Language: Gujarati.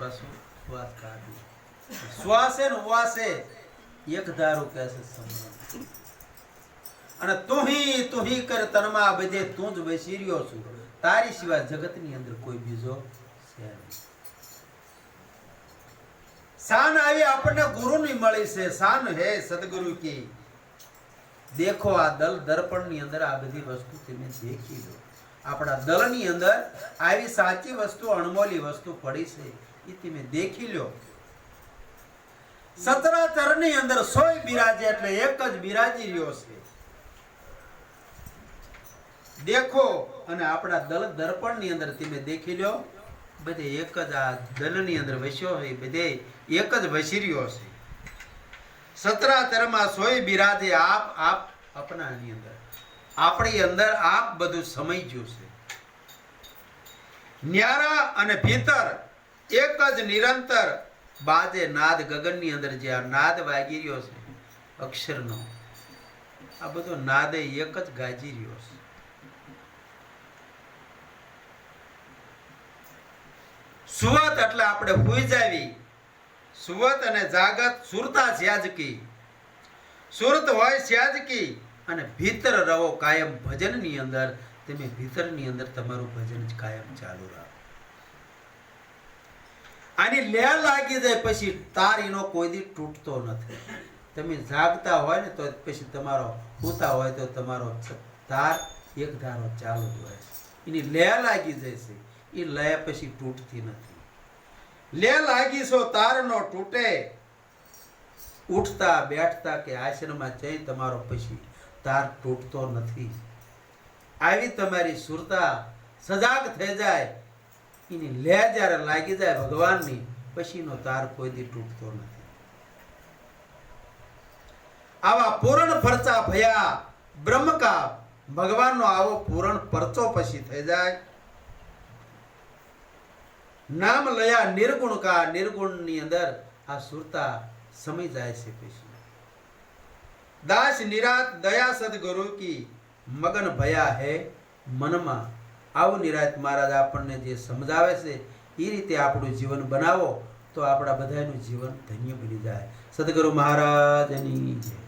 પાછું શ્વાસ કાઢવું. શ્વાસે ને ઉવાસે એક ધારું કે છે સમરણ. અને તું હી કર તનમાં બધે તું જ બેસી રહ્યો છું. તારી સિવાય જગતની અંદર કોઈ બીજો છે નહીં. શાન આવી આપણને ગુરુની મળી છે. શાન હે સદગુરુ કી. દેખો આ દલ દર્પણ ની અંદર આ બધી વસ્તુ તમે દેખી લો. આપણા દલ ની અંદર આવી સાચી વસ્તુ અણમોલી વસ્તુ પડી છે એ તમે દેખી લો. સચરાચર ની અંદર સોય બિરાજે એટલે એક જ બિરાજી રહ્યો છે. દેખો અને આપણા દલ દર્પણ ની અંદર તમે દેખી લો. બધે એક જ આ દલ ની અંદર વસ્યો હોય બધે એક જ વસી રહ્યો છે. સચરાચરમાં સોય બિરાજે આપ આપણાની અંદર આપણી અંદર આપ બધું સમય ગયું છે. ન્યારા અને ભીતર એક જ નિરંતર બાજે નાદ ગગનની અંદર જે આ નાદ વાગી રહ્યો છે અક્ષરનો આ બધો નાદ એક જ ગાજી રહ્યો છે. સુવત એટલે આપણે હુઈ જાવી. સુવત અને જાગત સુરતા સ્યાજકી. સુરત હોય સ્યાજકી અને ભીતર રહો કાયમ ભજન ની અંદર. તમે ભીતર ની અંદર તમારું ભજન જ કાયમ ચાલુ રાખો. આની લે લાગી જાય પછી તાર એનો કોઈ દી તૂટતો નથી. તમે જાગતા હોય ને તો પછી તમારો સૂતા હોય તો તમારો તાર એક ધારો ચાલુ જ હોય. એની લે લાગી જાય છે એ લે પછી તૂટતી નથી. લે લાગી સો તાર નો તૂટે. ઉઠતા બેઠતા કે આશ્રમમાં જઈ તમારો પછી તાર તૂટતો નથી. આવી તમારી સુરતા સજાગ થઈ જાય એની લે જ્યારે લાગી જાય ભગવાનની પછીનો તાર કોઈ દી તૂટતો નથી. આવા પૂર્ણ પરચા ભયા બ્રહ્મકા ભગવાનનો આવો પૂર્ણ પરચો પછી થઈ જાય. નામ લયા નિર્ગુણ કા નિર્ગુણ ની અંદર આ સુરતા સમય જાય છે. પછી દાસ નિરાત દયા સદગુરુ કી મગન ભયા હે મનમાં. આવું નિરાત મહારાજ આપણને જે સમજાવે છે એ રીતે આપણું જીવન બનાવો તો આપણા બધાનું જીવન ધન્ય બની જાય. સદગુરુ મહારાજની જય.